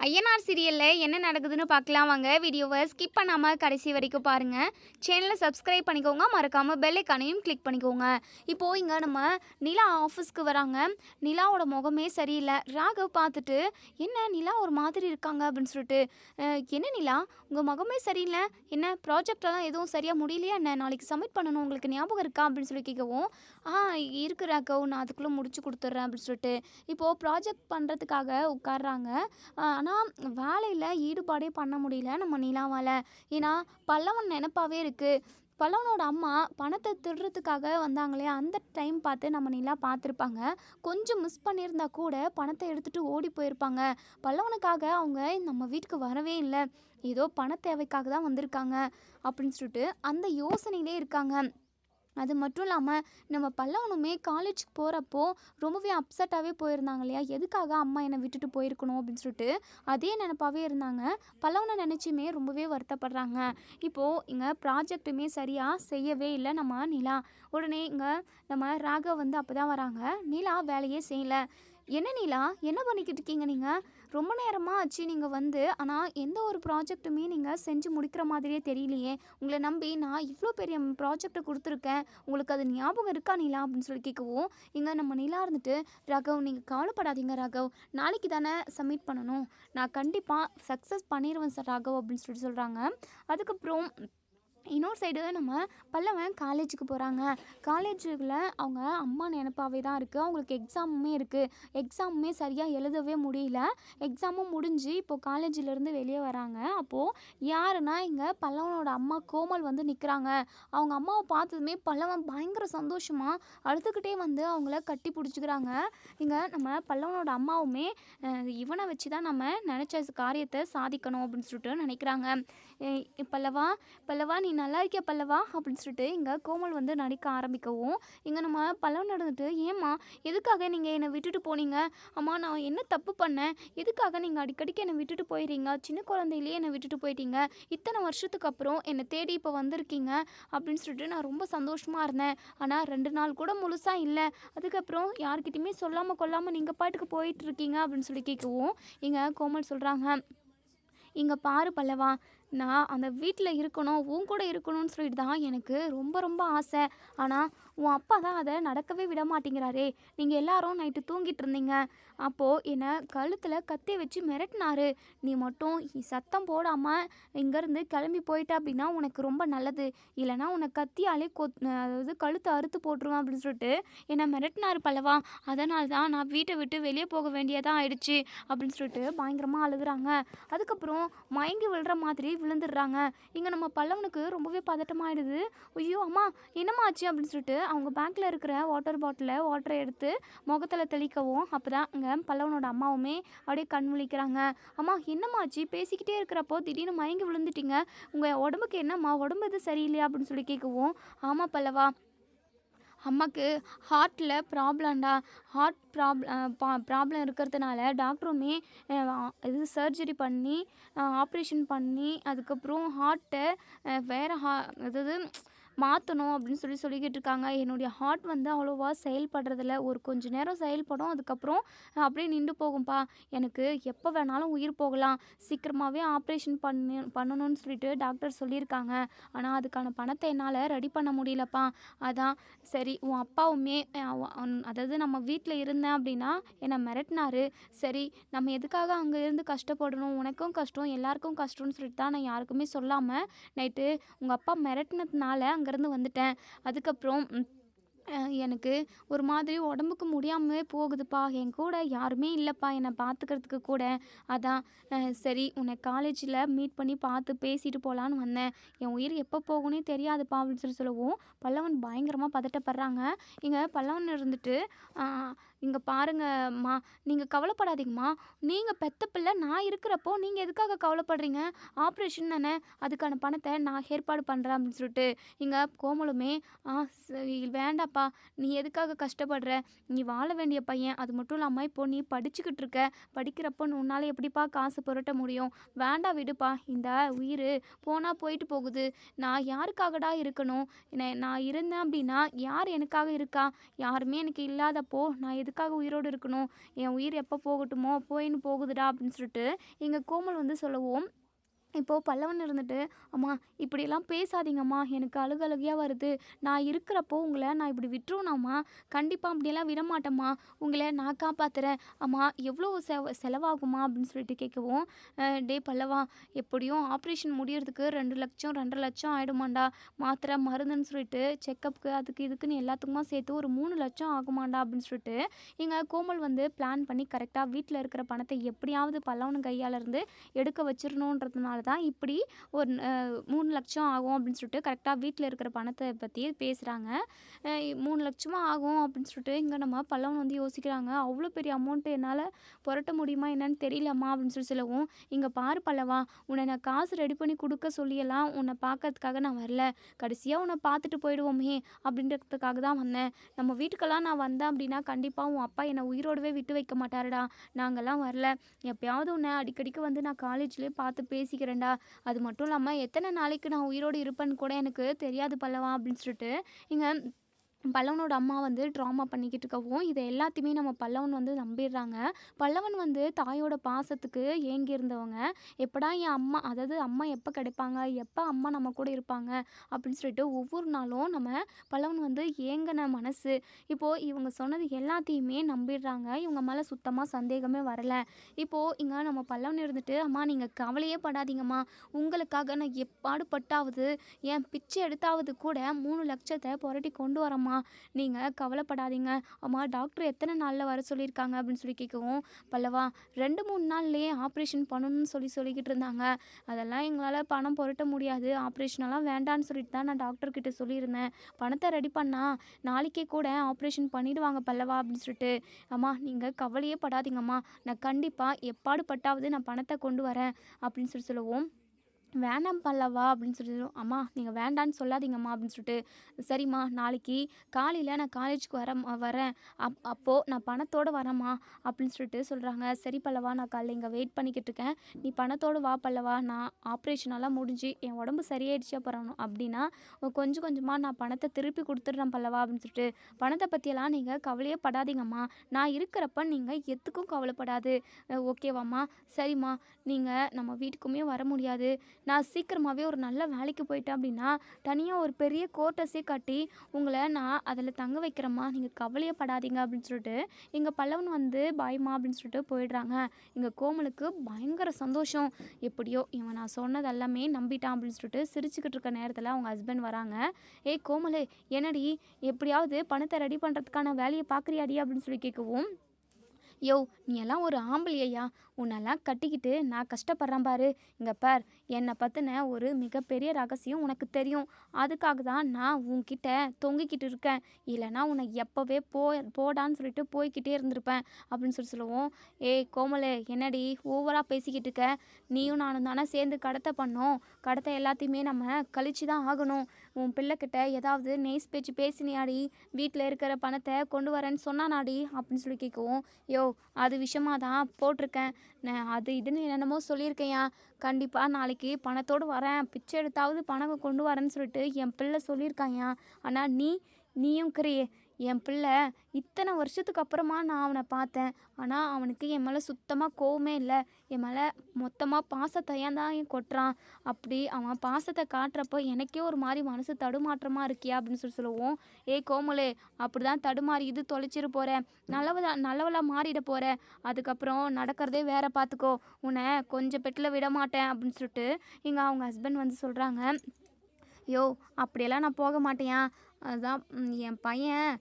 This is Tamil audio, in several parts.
ஐயனார் சீரியல்ல என்ன நடக்குதுன்னு பார்க்கலாம் வாங்க. வீடியோவை ஸ்கிப் பண்ணாம கடைசி வரைக்கும் பாருங்க. சேனலை சப்ஸ்கிரைப் பண்ணிக்கோங்க. மறக்காம பெல் ஐகானையும் கிளிக் பண்ணிக்கோங்க. இப்போ இங்க நம்ம நிலா ஆஃபீஸ்க்கு வராங்க. நிலாவோட முகமே சரியில்லை. ராகவ் பார்த்துட்டு என்ன நிலா ஒரு மாதிரி இருக்காங்க அப்படின்னு சொல்லிட்டு, என்ன நிலா உங்கள் முகமே சரியில்லை, என்ன ப்ராஜெக்டெல்லாம் எதுவும் சரியாக முடியலையா என்ன, நாளைக்கு சப்மிட் பண்ணணும் உங்களுக்கு ஞாபகம் இருக்கா அப்படின்னு சொல்லி கேட்கவும், இருக்கு ராகவ், நான் அதுக்குள்ளே முடிச்சு கொடுத்துட்றேன் அப்படின்னு சொல்லிட்டு இப்போது ப்ராஜெக்ட் பண்ணுறதுக்காக உட்காடுறாங்க. ஆனால் வேலையில் ஈடுபாடே பண்ண முடியல நம்ம நிலாவால். ஏன்னா பல்லவன் நினப்பாவே இருக்குது. பல்லவனோட அம்மா பணத்தை திருடுறதுக்காக வந்தாங்களே, அந்த டைம் பார்த்து நம்ம நிலா பார்த்துருப்பாங்க. கொஞ்சம் மிஸ் பண்ணியிருந்தா கூட பணத்தை எடுத்துகிட்டு ஓடி போயிருப்பாங்க. பல்லவனுக்காக அவங்க நம்ம வீட்டுக்கு வரவே இல்லை, ஏதோ பண தேவைக்காக தான் வந்திருக்காங்க அப்படின்னு சொல்லிட்டு அந்த யோசனையிலே இருக்காங்க. அது மட்டும் இல்லாமல் நம்ம பல்லவனுமே காலேஜுக்கு போகிறப்போ ரொம்பவே அப்செட்டாகவே போயிருந்தாங்க இல்லையா, எதுக்காக அம்மா என்னை விட்டுட்டு போயிருக்கணும் அப்படின்னு சொல்லிட்டு அதே நினப்பாவே இருந்தாங்க. பல்லவனை நினச்சியுமே ரொம்பவே வருத்தப்படுறாங்க. இப்போது இங்கே ப்ராஜெக்ட்டுமே சரியாக செய்யவே இல்லை நம்ம நிலா. உடனே இங்கே நம்ம ராகவ் வந்து அப்போ தான் வராங்க. நிலா வேலையே செய்யலை. என்ன நிலா, என்ன பண்ணிக்கிட்டு இருக்கீங்க நீங்கள்? ரொம்ப நேரமாக ஆச்சு நீங்கள் வந்து, ஆனால் எந்த ஒரு ப்ராஜெக்ட்டுமே நீங்கள் செஞ்சு முடிக்கிற மாதிரியே தெரியலையே. உங்களை நம்பி நான் இவ்வளோ பெரிய ப்ராஜெக்டை கொடுத்துருக்கேன், உங்களுக்கு அது ஞாபகம் இருக்கா நிலா அப்படின்னு சொல்லி கேட்கவும், இங்கே நம்ம நிலா இருந்துட்டு, ராகவ் நீங்கள் கவலைப்படாதீங்க ராகவ், நாளைக்கு தானே சப்மிட் பண்ணணும், நான் கண்டிப்பாக சக்ஸஸ் பண்ணிடுவேன் சார் ராகவ் அப்படின்னு சொல்லிட்டு சொல்கிறாங்க. அதுக்கப்புறம் இன்னொரு சைடு நம்ம பல்லவன் காலேஜுக்கு போகிறாங்க. காலேஜில் அவங்க அம்மா நினப்பாவே தான் இருக்குது. அவங்களுக்கு எக்ஸாமுமே இருக்குது. எக்ஸாமுமே சரியாக எழுதவே முடியல. எக்ஸாமும் முடிஞ்சு இப்போது காலேஜிலேருந்து வெளியே வராங்க. அப்போது யாருன்னா இங்கே பல்லவனோட அம்மா கோமல் வந்து நிற்கிறாங்க. அவங்க அம்மாவை பார்த்ததுமே பல்லவன் பயங்கர சந்தோஷமாக அழுதுகிட்டே வந்து அவங்கள கட்டி பிடிச்சிக்கிறாங்க. இங்கே நம்ம பல்லவனோட அம்மாவுமே இவனை வச்சு தான் நம்ம நினச்ச காரியத்தை சாதிக்கணும் அப்படின்னு சொல்லிட்டு நினைக்கிறாங்க. பல்லவா பல்லவா நீ நல்லா இருக்கியா பல்லவா அப்படின்னு சொல்லிட்டு இங்கே கோமல் வந்து நடிக்க ஆரம்பிக்கவும், இங்கே நம்ம பல்லவன் நடந்துட்டு, ஏம்மா எதுக்காக நீங்கள் என்னை விட்டுட்டு போனீங்க? அம்மா நான் என்ன தப்பு பண்ணேன், எதுக்காக நீங்கள் அடிக்கடிக்கு என்னை விட்டுட்டு போயிடுறீங்க, சின்ன குழந்தையிலேயே என்னை விட்டுட்டு போயிட்டீங்க, இத்தனை வருஷத்துக்கு அப்புறம் என்னை தேடி இப்போ வந்திருக்கீங்க அப்படின்னு சொல்லிட்டு நான் ரொம்ப சந்தோஷமாக இருந்தேன். ஆனால் 2 நாள் கூட முழுசாக இல்லை, அதுக்கப்புறம் யார்கிட்டையுமே சொல்லாமல் கொள்ளாமல் நீங்கள் பாட்டுக்கு போயிட்டுருக்கீங்க அப்படின்னு சொல்லி கேட்கவும், இங்கே கோமல் சொல்கிறாங்க, இங்கே பாரு பல்லவா, நான் அந்த வீட்டில் இருக்கணும், உன் கூட இருக்கணும்னு சொல்லிட்டு தான் எனக்கு ரொம்ப ரொம்ப ஆசை. ஆனால் உன் அப்பா தான் அதை நடக்கவே விட மாட்டேங்கிறாரே. நீங்கள் எல்லாரும் நைட்டு தூங்கிட்டு இருந்தீங்க, அப்போது என்னை கழுத்தில் கத்தி வச்சு மிரட்டினாரு. நீ மட்டும் சத்தம் போடாமல் இங்கேருந்து கிளம்பி போயிட்ட அப்படின்னா உனக்கு ரொம்ப நல்லது, இல்லைனா உன்னை கத்தியாலே அதாவது கழுத்தை அறுத்து போட்டுருவேன் அப்படின்னு சொல்லிட்டு என்னை மிரட்டினாரு பல்லவா. அதனால தான் நான் வீட்டை விட்டு வெளியே போக வேண்டியதாக ஆயிடுச்சு அப்படின்னு சொல்லிட்டு பயங்கரமாக அழுகுறாங்க. அதுக்கப்புறம் மயங்கி விழுற மாதிரி விழுந்துடுறாங்க. இங்கே நம்ம பல்லவனுக்கு ரொம்பவே பதட்டமாயிடுது. ஐயோ அம்மா என்னம்மா ஆச்சு அப்படின்னு சொல்லிட்டு அவங்க பேக்கில் இருக்கிற வாட்டர் பாட்டிலில் வாட்டரை எடுத்து முகத்தில் தெளிக்கவும், அப்போ தான் இங்கே பல்லவனோட அம்மாவுமே அப்படியே கண் விழிக்கிறாங்க. அம்மா என்னம்மா ஆச்சு, பேசிக்கிட்டே இருக்கிறப்போ திடீர்னு மயங்கி விழுந்துட்டீங்க, உங்கள் உடம்புக்கு என்னம்மா, உடம்பு எது சரியில்லையா அப்படின்னு சொல்லி கேட்கவும், ஆமாம் பல்லவா, அம்மாக்கு ஹார்ட்டில் ப்ராப்ளம்டா, ஹார்ட் ப்ராப்ளம் இருக்கிறதுனால டாக்டருமே இது சர்ஜரி பண்ணி ஆப்ரேஷன் பண்ணி அதுக்கப்புறம் ஹார்ட்டை வேறு அதாவது மாற்றணும் அப்படின்னு சொல்லிக்கிட்டு இருக்காங்க. என்னுடைய ஹார்ட் வந்து அவ்வளோவா செயல்படுறதில்ல, ஒரு கொஞ்ச நேரம் செயல்படும், அதுக்கப்புறம் அப்படியே நின்று போகும்பா. எனக்கு எப்போ வேணாலும் உயிர் போகலாம், சீக்கிரமாகவே ஆப்ரேஷன் பண்ணணும்னு சொல்லிட்டு டாக்டர் சொல்லியிருக்காங்க. ஆனால் அதுக்கான பணத்தை என்னால் ரெடி பண்ண முடியலப்பா. அதான் சரி, உன் அப்பாவுமே அதாவது நம்ம வீட்டில் இருந்தேன் அப்படின்னா என்னை மிரட்டினாரு. சரி, நம்ம எதுக்காக அங்கே இருந்து கஷ்டப்படணும், உனக்கும் கஷ்டம் எல்லாருக்கும் கஷ்டம்னு சொல்லிட்டு தான் நான் யாருக்குமே சொல்லாமல் நைட்டு உங்கள் அப்பா மிரட்டினதுனால அங்கேருந்து வந்துட்டேன். அதுக்கப்புறம் எனக்கு ஒரு மாதிரி உடம்புக்கு முடியாமலே போகுதுப்பா, என் கூட யாருமே இல்லைப்பா என்னை பார்த்துக்கிறதுக்கு கூட. அதான் சரி உன்னை காலேஜில் மீட் பண்ணி பார்த்து பேசிட்டு போகலான்னு வந்தேன், என் உயிர் எப்போ போகும்னே தெரியாதுப்பா அப்படின்னு சொல்லவும், பல்லவன் பயங்கரமாக பதட்டப்படுறாங்க. இங்கே பல்லவன் இருந்துட்டு, இங்கே பாருங்கம்மா, நீங்கள் கவலைப்படாதீங்கம்மா, நீங்கள் பெத்த பிள்ளை நான் இருக்கிறப்போ நீங்கள் எதுக்காக கவலைப்படுறீங்க, ஆப்ரேஷன் தானே, அதுக்கான பணத்தை நான் ஏற்பாடு பண்ணுறேன் அப்படின்னு சொல்லிட்டு இங்கே கோமலுமே, சரி வேண்டாப்பா, நீ எதுக்காக கஷ்டப்படுற, நீ வாழ வேண்டிய பையன், அது மட்டும் இல்லாமல் இப்போ நீ படிச்சுக்கிட்டு இருக்க, படிக்கிறப்போ உன்னால் எப்படிப்பா காசு புரட்ட முடியும், வேண்டாம் விடுப்பா, இந்த உயிர் போனால் போயிட்டு போகுது, நான் யாருக்காகடா இருக்கணும், நான் இருந்தேன் அப்படின்னா யார் எனக்காக இருக்கா, யாருமே எனக்கு இல்லாதப்போ நான் எதுக்காக உயிரோடு இருக்கணும், என் உயிர் எப்போ போகட்டுமோ போயின்னு போகுதுடா அப்படின்னு சொல்லிட்டு எங்கள் கோமல் வந்து சொல்லவும், இப்போது பல்லவன் இருந்துட்டு, அம்மா இப்படியெல்லாம் பேசாதீங்கம்மா, எனக்கு அழுகையாக வருது. நான் இருக்கிறப்போ உங்களை நான் இப்படி விட்டுருவேனாம்மா? கண்டிப்பாக அப்படியெல்லாம் விடமாட்டேம்மா. உங்களை நான் காப்பாத்துறேன். அம்மா எவ்வளோ செலவாகுமா அப்படின்னு சொல்லிட்டு கேட்கவும், டேய் பல்லவா, எப்படியும் ஆப்ரேஷன் முடியறதுக்கு 2,00,000 2,50,000 ஆகிடுமாண்டா. மாத்திரை மருந்துன்னு சொல்லிட்டு செக்கப்புக்கு அதுக்கு இதுக்குன்னு எல்லாத்துக்குமா சேர்த்து ஒரு 3,00,000 ஆகுமாண்டா அப்படின்னு சொல்லிட்டு எங்கள் கோமல் வந்து பிளான் பண்ணி கரெக்டாக வீட்டில் இருக்கிற பணத்தை எப்படியாவது பல்லவன் கையால் இருந்து எடுக்க வச்சிடணுன்றதுனால தான் இப்படி ஒரு 3,00,000 ஆகும் அப்படின்னு சொல்லிட்டு கரெக்டாக வீட்டில் இருக்கிற பணத்தை பற்றி பேசுகிறாங்க. 3,00,000 ஆகும் அப்படின்னு சொல்லிட்டு இங்கே நம்ம பல்லவன் வந்து யோசிக்கிறாங்க. அவ்வளோ பெரிய அமௌண்ட்டு என்னால் புரட்ட முடியுமா என்னன்னு தெரியலம்மா அப்படின்னு சொல்லவும், இங்கே பாரு பல்லவா, உன்னை நான் காசு ரெடி பண்ணி கொடுக்க சொல்லியெல்லாம் உன்னை பார்க்கறதுக்காக நான் வரல. கடைசியாக உன்னை பார்த்துட்டு போயிடுவோமே அப்படின்றதுக்காக தான் வந்தேன். நம்ம வீட்டுக்கெல்லாம் நான் வந்தேன் அப்படின்னா கண்டிப்பாக உன் அப்பா என்னை உயிரோடவே விட்டு வைக்க மாட்டாருடா. நாங்கள்லாம் வரல. எப்பயாவது உன்னை அடிக்கடிக்கு வந்து நான் காலேஜ்லேயே பார்த்து பேசிக்கிறேன்டா. அது மட்டும் இல்லாமல் எத்தனை நாளைக்கு நான் உயிரோடு இருப்பேன்னு கூட எனக்கு தெரியாது பல்லவா அப்படின்னு சொல்லிட்டு இங்கே பல்லவனோட அம்மா வந்து ட்ராமா பண்ணிக்கிட்டு இருக்கவும் இதை எல்லாத்தையுமே நம்ம பல்லவன் வந்து நம்பிடுறாங்க. பல்லவன் வந்து தாயோட பாசத்துக்கு ஏங்கி இருந்தவங்க, எப்படா என் அம்மா, அதாவது அம்மா எப்போ கிடைப்பாங்க, எப்போ அம்மா நம்ம கூட இருப்பாங்க அப்படின்னு சொல்லிட்டு ஒவ்வொரு நாளும் நம்ம பல்லவன் வந்து ஏங்கின மனசு இப்போது இவங்க சொன்னது எல்லாத்தையுமே நம்பிடுறாங்க. இவங்க மேலே சுத்தமாக சந்தேகமே வரலை. இப்போது இங்கே நம்ம பல்லவன் இருந்துட்டு, அம்மா நீங்கள் கவலையே படாதீங்கம்மா, உங்களுக்காக நான் எப்பாடுபட்டாவது என் பிச்சை எடுத்தாவது கூட 3,00,000 புரட்டி கொண்டு வரம்மா, நீங்கள் கவலைப்படாதீங்க. அம்மா டாக்டர் எத்தனை நாளில் வர சொல்லியிருக்காங்க அப்படின்னு சொல்லி கேட்கவும், பல்லவா 2-3 நாள்லேயே ஆப்ரேஷன் பண்ணணும்னு சொல்லிக்கிட்டு இருந்தாங்க. அதெல்லாம் எங்களால் பணம் புரட்ட முடியாது, ஆப்ரேஷனெல்லாம் வேண்டான்னு சொல்லிட்டு தான் நான் டாக்டர்கிட்ட சொல்லியிருந்தேன். பணத்தை ரெடி பண்ணால் நாளைக்கே கூட ஆப்ரேஷன் பண்ணிவிடுவாங்க பல்லவா அப்படின்னு சொல்லிட்டு, அம்மா நீங்கள் கவலையே படாதீங்கம்மா, நான் கண்டிப்பாக எப்பாடுபட்டாவது நான் பணத்தை கொண்டு வரேன் அப்படின்னு சொல்லவும், வேணாம் பல்லவா அப்படின்னு சொல்லிடுவோம். அம்மா நீங்கள் வேண்டான்னு சொல்லாதீங்கம்மா அப்படின்னு சொல்லிட்டு, சரிம்மா நாளைக்கு காலையில் நான் காலேஜுக்கு வரேன், அப்போது நான் பணத்தோடு வரேம்மா அப்படின்னு சொல்லிட்டு சொல்கிறாங்க. சரி பல்லவா, நான் காலையில் இங்கே வெயிட் பண்ணிக்கிட்டு இருக்கேன், நீ பணத்தோடு வா பல்லவா, நான் ஆப்ரேஷனெல்லாம் முடிஞ்சு என் உடம்பு சரியாயிடுச்சு அப்புறம் அப்படின்னா கொஞ்சம் கொஞ்சமாக நான் பணத்தை திருப்பி கொடுத்துட்றேன் பல்லவா அப்படின்னு சொல்லிட்டு, பணத்தை பற்றியெல்லாம் நீங்கள் கவலையே படாதீங்கம்மா, நான் இருக்கிறப்ப நீங்கள் எதுக்கும் கவலைப்படாது, ஓகேவாம்மா? சரிம்மா, நீங்கள் நம்ம வீட்டுக்குமே வர முடியாது, நான் சீக்கிரமாகவே ஒரு நல்ல வேலைக்கு போயிட்டேன் அப்படின்னா தனியாக ஒரு பெரிய கோர்ட்டஸே கட்டி உங்களை நான் அதில் தங்க வைக்கிறேம்மா, நீங்கள் கவலையே படாதீங்க அப்படின்னு சொல்லிட்டு எங்கள் பல்லவன் வந்து பாய்மா அப்படின்னு சொல்லிட்டு போயிடுறாங்க. எங்கள் கோமலுக்கு பயங்கர சந்தோஷம். எப்படியோ இவன் நான் சொன்னது எல்லாமே நம்பிட்டான் அப்படின்னு சொல்லிட்டு சிரிச்சுக்கிட்டு இருக்க நேரத்தில் அவங்க ஹஸ்பண்ட் வராங்க. ஏய் கோமலே, என்னடி எப்படியாவது பணத்தை ரெடி பண்ணுறதுக்கான வேலையை பார்க்குறியாடி அப்படின்னு சொல்லி கேட்கவும், யோ நீ எல்லாம் ஒரு ஆம்பளையா, உன்னெல்லாம் கட்டிக்கிட்டு நான் கஷ்டப்படுறேன் பாரு, இங்கே பார், என்னை பற்றின ஒரு மிகப்பெரிய ரகசியம் உனக்கு தெரியும், அதுக்காக தான் நான் உன்கிட்ட தொங்கிக்கிட்டு இருக்கேன், இல்லைனா உன்னை எப்போவே போடான்னு சொல்லிட்டு போய்கிட்டே இருந்திருப்பேன் அப்படின்னு சொல்லுவோம். ஏய் கோமலே, என்னடி ஓவராக பேசிக்கிட்டு இருக்க, நீயும் நானும் தானே சேர்ந்து கடத்தை பண்ணோம், கடத்தை எல்லாத்தையுமே நம்ம கழிச்சு தான் ஆகணும், உன் பிள்ளைக்கிட்ட ஏதாவது நெய்ஸ் பேச்சு பேசினியாடி, வீட்டில் இருக்கிற பணத்தை கொண்டு வரேன்னு சொன்னானாடி அப்படின்னு சொல்லி கேட்கவும், யோ அது விஷயமாக தான் போட்டிருக்கேன், நான் அது இதுன்னு என்னென்னமோ சொல்லியிருக்கேயா, கண்டிப்பாக நாளைக்கு பணத்தோடு வரேன், பிச்சை எடுத்தாவது பணம் கொண்டு வரேன்னு சொல்லிட்டு என் பிள்ளை சொல்லியிருக்காயா, ஆனால் நீயும் கிரியே, என் பிள்ளை இத்தனை வருஷத்துக்கு அப்புறமா நான் அவனை பார்த்தேன், ஆனால் அவனுக்கு என் மேலே சுத்தமாக கோவமே இல்லை, என் மேலே மொத்தமாக பாசத்தையும் தான் கொட்டுறான், அப்படி அவன் பாசத்தை காட்டுறப்போ எனக்கே ஒரு மாதிரி மனசு தடுமாற்றமாக இருக்கியா அப்படின்னு சொல்லுவோம். ஏய் கோமலே, அப்படி தான் தடுமாறி இது தொலைச்சிட்டு போகிறேன், நல்லவளாக மாறிட போகிற, அதுக்கப்புறம் நடக்கிறதே வேற பார்த்துக்கோ, உன்னை கொஞ்சம் பெட்டில் விட மாட்டேன் அப்படின்னு சொல்லிட்டு இங்கே அவங்க ஹஸ்பண்ட் வந்து சொல்கிறாங்க. யோ அப்படியெல்லாம் நான் போக மாட்டேன், அதுதான் என் பையன்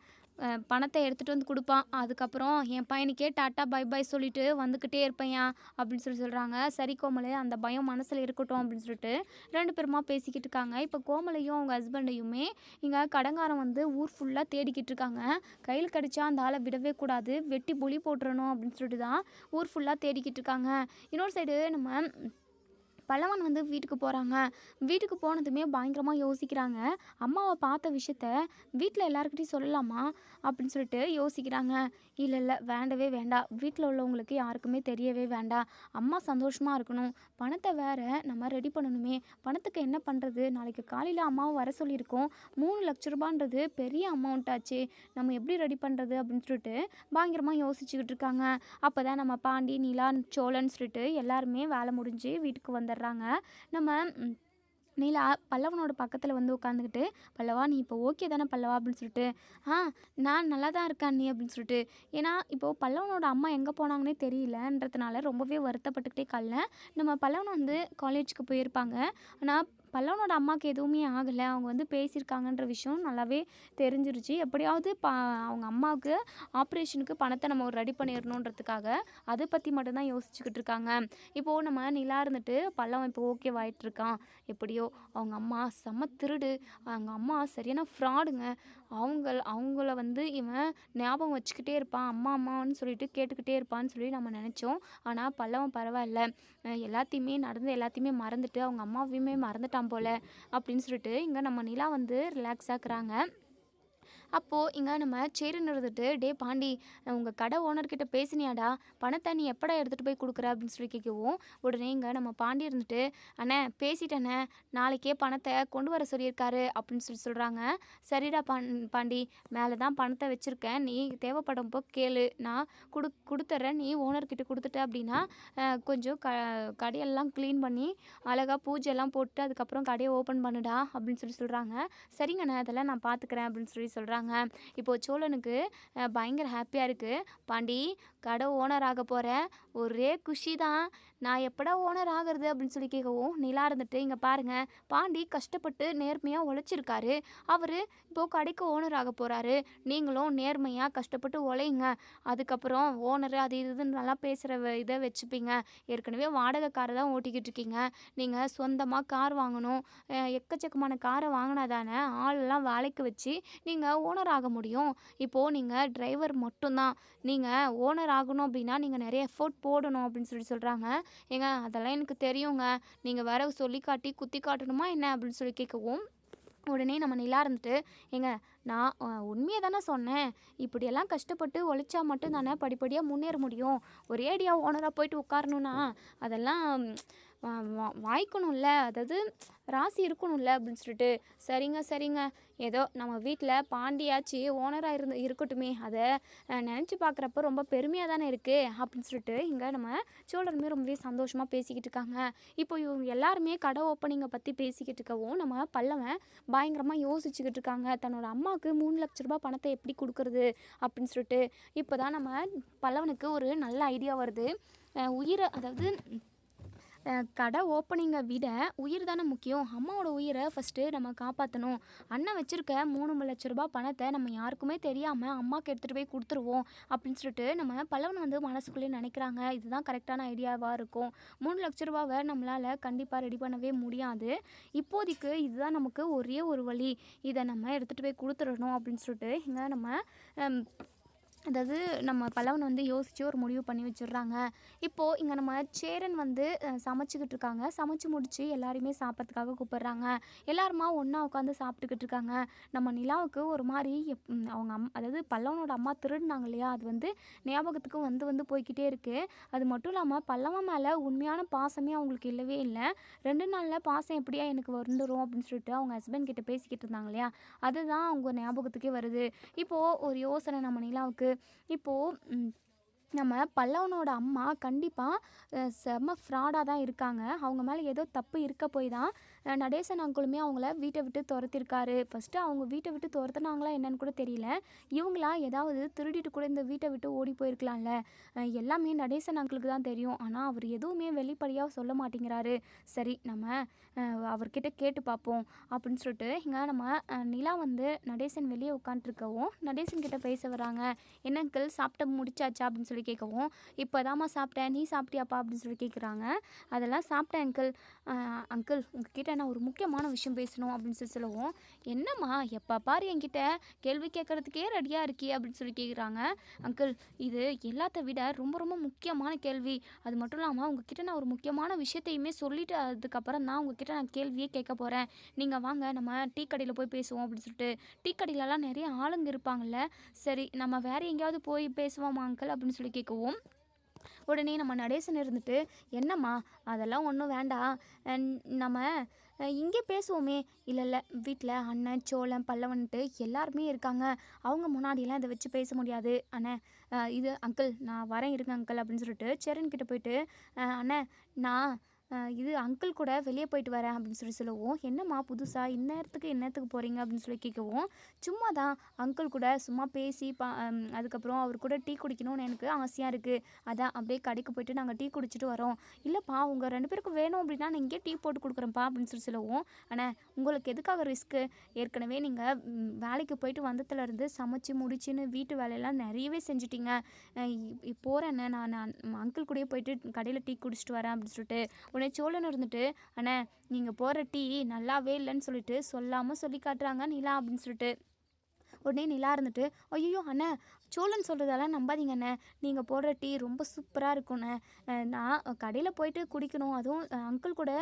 பணத்தை எடுத்துகிட்டு வந்து கொடுப்பான், அதுக்கப்புறம் என் பையனுக்கே டாட்டா பை பை சொல்லிட்டு வந்துக்கிட்டே இருப்பேன் அப்படின்னு சொல்கிறாங்க. சரி கோமலே, அந்த பயம் மனசில் இருக்கட்டும் அப்படின்னு சொல்லிட்டு 2 பேருமா பேசிக்கிட்டு இருக்காங்க. இப்போ கோமலையும் அவங்க ஹஸ்பண்டையுமே இங்கே கடங்காரம் வந்து ஊர் ஃபுல்லாக தேடிக்கிட்டு இருக்காங்க. கையில் கிடச்சா அந்த ஆளை விடவே கூடாது, வெட்டி புலி போட்டுறணும் அப்படின்னு சொல்லிட்டு தான் ஊர் ஃபுல்லாக தேடிக்கிட்டு இருக்காங்க. இன்னொரு சைடு நம்ம பல்லவன் வந்து வீட்டுக்கு போகிறாங்க. வீட்டுக்கு போனதுமே பயங்கரமாக யோசிக்கிறாங்க. அம்மாவை பார்த்த விஷயத்த வீட்டில் எல்லாருக்கிட்டையும் சொல்லலாமா அப்படின்னு சொல்லிட்டு யோசிக்கிறாங்க. இல்லை இல்லை, வேண்டவே வேண்டாம், வீட்டில் உள்ளவங்களுக்கு யாருக்குமே தெரியவே வேண்டாம், அம்மா சந்தோஷமாக இருக்கணும், பணத்தை வேற நம்ம ரெடி பண்ணணுமே, பணத்துக்கு என்ன பண்ணுறது, நாளைக்கு காலையில் அம்மாவை வர சொல்லியிருக்கோம், 3,00,000 ரூபான்றது பெரிய அமௌண்ட் ஆச்சு, நம்ம எப்படி ரெடி பண்ணுறது அப்படின்னு சொல்லிட்டு பயங்கரமாக யோசிச்சுக்கிட்டு இருக்காங்க. அப்போ தான் நம்ம பாண்டி, நிலா, சோழன் சொல்லிட்டு எல்லாருமே வேலை முடிஞ்சு வீட்டுக்கு வந்துடுறாங்க. நம்ம நிலா பல்லவனோட பக்கத்தில் வந்து உட்காந்துக்கிட்டு, பல்லவா நீ இப்போ ஓகே தானே பல்லவா அப்படின்னு சொல்லிட்டு, ஆ நான் நல்லா தான் இருக்கேன் நீ அப்படின்னு சொல்லிட்டு, ஏன்னா இப்போது பல்லவனோட அம்மா எங்கே போனாங்கன்னே தெரியலன்றதுனால ரொம்பவே வருத்தப்பட்டுக்கிட்டே காலைல நம்ம பல்லவன் வந்து காலேஜுக்கு போயிருப்பாங்க. ஆனால் பல்லவனோட அம்மாவுக்கு எதுவுமே ஆகலை, அவங்க வந்து பேசியிருக்காங்கன்ற விஷயம் நல்லாவே தெரிஞ்சிருச்சு. எப்படியாவது அவங்க அம்மாவுக்கு ஆப்ரேஷனுக்கு பணத்தை நம்ம ரெடி பண்ணிடணுன்றதுக்காக அதை பற்றி மட்டும்தான் யோசிச்சுக்கிட்டு இருக்காங்க. இப்போது நம்ம நிலா இருந்துட்டு பல்லவன் இப்போ ஓகேவாயிட்டு இருக்கான். எப்படியோ அவங்க அம்மா செம்ம திருடு, அவங்க அம்மா சரியான ஃப்ராடுங்க, அவங்கள வந்து இவன் ஞாபகம் வச்சுக்கிட்டே இருப்பான், அம்மா அம்மான்னு சொல்லிட்டு கேட்டுக்கிட்டே இருப்பான்னு சொல்லி நம்ம நினச்சோம். ஆனால் பல்லவன் பரவாயில்ல, எல்லாத்தையுமே நடந்து எல்லாத்தையுமே மறந்துட்டு அவங்க அம்மாவையுமே மறந்துட்டான் போல அப்படின்னு சொல்லிட்டு இங்கே நம்ம நிலா வந்து ரிலாக்ஸ் ஆக்குறாங்க. அப்போது இங்கே நம்ம சேருன்னு இருந்துட்டு, டே பாண்டி, உங்கள் கடை ஓனர்கிட்ட பேசினியாடா, பணத்தை நீ எப்படா எடுத்துகிட்டு போய் கொடுக்குற அப்படின்னு சொல்லி கேட்கவும், உடனே இங்கே நம்ம பாண்டி இருந்துட்டு, அண்ணே பேசிட்டேண்ணே, நாளைக்கே பணத்தை கொண்டு வர சொல்லியிருக்காரு அப்படின்னு சொல்கிறாங்க. சரிடா பாண்டி, மேலே தான் பணத்தை வச்சுருக்கேன், நீ தேவைப்படப்போ கேளு, நான் கொடுத்துட்றேன், நீ ஓனர்கிட்ட கொடுத்துட்ட அப்படின்னா கொஞ்சம் கடையெல்லாம் க்ளீன் பண்ணி அழகாக பூஜையெல்லாம் போட்டு அதுக்கப்புறம் கடையை ஓப்பன் பண்ணுடா அப்படின்னு சொல்கிறாங்க. சரிங்கண்ணே, அதெல்லாம் நான் பார்த்துக்கிறேன் அப்படின்னு சொல்கிறாங்க. இப்போது சோழனுக்கு பயங்கர ஹாப்பியாக இருக்குது. பாண்டி, கடை ஓனர் ஆக போகிறேன், ஒரே குஷி தான், நான் எப்படா ஓனர் ஆகிறது அப்படின்னு சொல்லி கேட்கவும், நிலா இருந்துட்டு, இங்கே பாருங்கள், பாண்டி கஷ்டப்பட்டு நேர்மையாக உழைச்சிருக்காரு, அவர் இப்போது கடைக்கு ஓனர் ஆக போகிறாரு, நீங்களும் நேர்மையாக கஷ்டப்பட்டு உழையுங்க, அதுக்கப்புறம் ஓனர் அது இதுன்னு நல்லா பேசுகிற இதை வச்சுப்பீங்க, ஏற்கனவே வாடகை காரை தான் ஓட்டிக்கிட்டு இருக்கீங்க, நீங்கள் சொந்தமாக கார் வாங்கணும், எக்கச்சக்கமான காரை வாங்கினா தானே ஆளெல்லாம் வேலைக்கு வச்சு நீங்கள் ஓனர் ஆக முடியும். இப்போது நீங்கள் டிரைவர் மட்டும்தான், நீங்கள் ஓனர் ஆகணும் அப்படின்னா நீங்கள் நிறைய எஃபோர்ட் போடணும் அப்படின்னு சொல்கிறாங்க. ஏங்க அதெல்லாம் எனக்கு தெரியுங்க, நீங்கள் வேற சொல்லி காட்டி குத்தி காட்டணுமா என்ன அப்படின்னு சொல்லி கேட்கவும், உடனே நம்ம நிலா இருந்துட்டு, ஏங்க நான் உண்மையை தானே சொன்னேன், இப்படியெல்லாம் கஷ்டப்பட்டு உழைச்சா மட்டும் தானே படிப்படியாக முன்னேற முடியும், ஒரேடியாக ஓனராக போயிட்டு உட்காரணுன்னா அதெல்லாம் வாய்க்கணும்ல, அதாவது ராசி இருக்கணும்ல அப்படின்னு சொல்லிட்டு, சரிங்க ஏதோ நம்ம வீட்டில் பாண்டியாச்சு ஓனராக இருக்கட்டுமே, அதை நினச்சி பார்க்குறப்ப ரொம்ப பெருமையாக தானே இருக்குது அப்படின்னு சொல்லிட்டு இங்கே நம்ம சோழருமே ரொம்பவே சந்தோஷமாக பேசிக்கிட்டு இருக்காங்க. இப்போ இவங்க எல்லாருமே கடை ஓப்பனிங்கை பற்றி பேசிக்கிட்டு இருக்கவும் நம்ம பல்லவன் பயங்கரமாக யோசிச்சுக்கிட்டு இருக்காங்க. தன்னோட அம்மாவுக்கு 3,00,000 பணத்தை எப்படி கொடுக்குறது அப்படின்னு சொல்லிட்டு இப்போ தான் நம்ம பல்லவனுக்கு ஒரு நல்ல ஐடியா வருது. உயிரை, அதாவது கடை ஓப்பனிங்கை விட உயிர் தானே முக்கியம், அம்மாவோட உயிரை ஃபஸ்ட்டு நம்ம காப்பாற்றணும், அண்ணன் வச்சுருக்க 3,00,000 பணத்தை நம்ம யாருக்குமே தெரியாமல் அம்மாவுக்கு எடுத்துகிட்டு போய் கொடுத்துருவோம் அப்படின்னு சொல்லிட்டு நம்ம பல்லவன் வந்து மனசுக்குள்ளே நினைக்கிறாங்க. இதுதான் கரெக்டான ஐடியாவாக இருக்கும். 3,00,000 நம்மளால் கண்டிப்பாக ரெடி பண்ணவே முடியாது, இப்போதைக்கு இதுதான் நமக்கு ஒரே ஒரு வழி, இதை நம்ம எடுத்துகிட்டு போய் கொடுத்துடணும் அப்படின்னு சொல்லிட்டு இங்கே நம்ம அதாவது நம்ம பல்லவன் வந்து யோசித்து ஒரு முடிவு பண்ணி வச்சிடுறாங்க. இப்போது இங்கே நம்ம சேரன் வந்து சமைச்சிக்கிட்டு இருக்காங்க. சமைச்சு முடித்து எல்லாருமே சாப்பிட்றதுக்காக கூப்பிட்றாங்க. எல்லாருமா ஒன்றா உட்காந்து சாப்பிட்டுக்கிட்டு இருக்காங்க. நம்ம நிலாவுக்கு ஒரு மாதிரி அவங்க அதாவது பல்லவனோட அம்மா திருடினாங்க இல்லையா, அது வந்து ஞாபகத்துக்கு வந்து போய்கிட்டே இருக்குது. அது மட்டும் இல்லாமல் பல்லவன் மேலே உண்மையான பாசமே அவங்களுக்கு இல்லவே இல்லை. 2 நாளில் பாசம் எப்படியா எனக்கு வந்துடும் அப்படின்னு சொல்லிட்டு அவங்க ஹஸ்பண்ட் கிட்ட பேசிக்கிட்டு இருந்தாங்க இல்லையா, அதுதான் அவங்க ஞாபகத்துக்கே வருது. இப்போது ஒரு யோசனை நம்ம நிலாவுக்கு, இப்போது நம்ம பல்லவனோட அம்மா கண்டிப்பாக செம்ம ஃப்ராடாக தான் இருக்காங்க, அவங்க மேலே ஏதோ தப்பு இருக்க போய் தான் நடேசன் அங்குளுமே அவங்கள வீட்டை விட்டு துரத்திருக்காரு. ஃபஸ்ட்டு அவங்க வீட்டை விட்டு துரத்துனாங்களா என்னன்னு கூட தெரியல, இவங்களா ஏதாவது திருடிட்டு கூட இந்த வீட்டை விட்டு ஓடி போயிருக்கலாம்ல, எல்லாமே நடேசன் அங்குளுக்கு தான் தெரியும், ஆனால் அவர் எதுவுமே வெளிப்படையாக சொல்ல மாட்டேங்கிறாரு. சரி, நம்ம அவர்கிட்ட கேட்டு பார்ப்போம் அப்படின்னு சொல்லிட்டு இங்கே நம்ம நிலா வந்து நடேசன் வெளியே உட்காந்துருக்கவும் நடேசன் கிட்ட பேச வராங்க. என்ன அங்கிள் சாப்பிட்ட முடிச்சாச்சா அப்படின்னு சொல்லி கேட்கவும், இப்போதாம்மா சாப்பிட்டேன், நீ சாப்பிட்டியாப்பா அப்படின்னு சொல்லி கேட்குறாங்க. அதெல்லாம் சாப்பிட்டேன் அங்கிள். அங்கிள் உங்ககிட்ட நான் ஒரு முக்கியமான விஷயம் பேசணும் அப்படின்னு சொல்லி சொல்லவும், என்னம்மா எப்போ பாரு என்கிட்ட கேள்வி கேட்குறதுக்கே ரெடியாக இருக்கியே அப்படின்னு சொல்லி கேட்குறாங்க. அங்கிள் இது எல்லாத்த விட ரொம்ப ரொம்ப முக்கியமான கேள்வி. அது மட்டும் இல்லாமல் உங்ககிட்ட நான் ஒரு முக்கியமான விஷயத்தையுமே சொல்லிட்டு அதுக்கப்புறம் தான் உங்ககிட்ட நான் கேள்வியே கேட்க போகிறேன். நீங்கள் வாங்க நம்ம டீ கடையில் போய் பேசுவோம் அப்படின்னு சொல்லிட்டு, டீ கடையிலலாம் நிறைய ஆளுங்க இருப்பாங்கல்ல, சரி நம்ம வேறு எங்கேயாவது போய் பேசுவோமா அங்கிள் அப்படின்னு சொல்லி கேட்கவும், உடனே நம்ம நடேசன் இருந்துட்டு, என்னம்மா அதெல்லாம் ஒன்றும் வேண்டாம், நம்ம இங்கே பேசுவோமே. இல்லை இல்லை, வீட்டில் அண்ணன் சோளம் பல்லவன்ட்டு எல்லாருமே இருக்காங்க, அவங்க முன்னாடியெல்லாம் இதை வச்சு பேச முடியாது அண்ணே. இது அங்கிள் நான் வரேன் இருங்க அங்கிள் அப்படின்னு சொல்லிட்டு சேரன் கிட்ட போயிட்டு, அண்ணே நான் இது அங்கிள் கூட வெளியே போயிட்டு வரேன் அப்படின்னு சொல்லி சொல்லவும், என்னம்மா புதுசாக இந்நேரத்துக்கு போகிறீங்க அப்படின்னு சொல்லி கேட்கவும், சும்மா தான் அங்கிள் கூட சும்மா பேசி அதுக்கப்புறம் அவர் கூட டீ குடிக்கணும்னு எனக்கு ஆசையாக இருக்குது, அதான் அப்படியே கடைக்கு போயிட்டு நாங்கள் டீ குடிச்சிட்டு வரோம். இல்லைப்பா உங்கள் 2 பேருக்கும் வேணும் அப்படின்னா நான் இங்கே டீ போட்டு கொடுக்குறேன்ப்பா அப்படின்னு சொல்லி சொல்லவும், அண்ணே உங்களுக்கு எதுக்காக ரிஸ்க்கு, ஏற்கனவே நீங்கள் வேலைக்கு போயிட்டு வந்ததுலேருந்து சமைச்சு முடிச்சுன்னு வீட்டு வேலையெல்லாம் நிறையவே செஞ்சுட்டீங்க, போகிறேண்ணே நான் அங்கிள் கூடயே போயிட்டு கடையில் டீ குடிச்சிட்டு வரேன் அப்படின்னு சொல்லிட்டு, உடனே சோழன் இருந்துட்டு, அண்ணே நீங்கள் போகிற டீ நல்லாவே இல்லைன்னு சொல்லிட்டு சொல்லாமல் சொல்லி காட்டுறாங்க நிலா அப்படின்னு சொல்லிட்டு, உடனே நிலா இருந்துட்டு, ஐயோ அண்ணே சோழன் சொல்கிறதெல்லாம் நம்பாதீங்க அண்ணே, நீங்கள் போடுற டீ ரொம்ப சூப்பராக இருக்குண்ணே, நான் கடையில் போயிட்டு குடிக்கணும், அதுவும் அங்கிள் கூட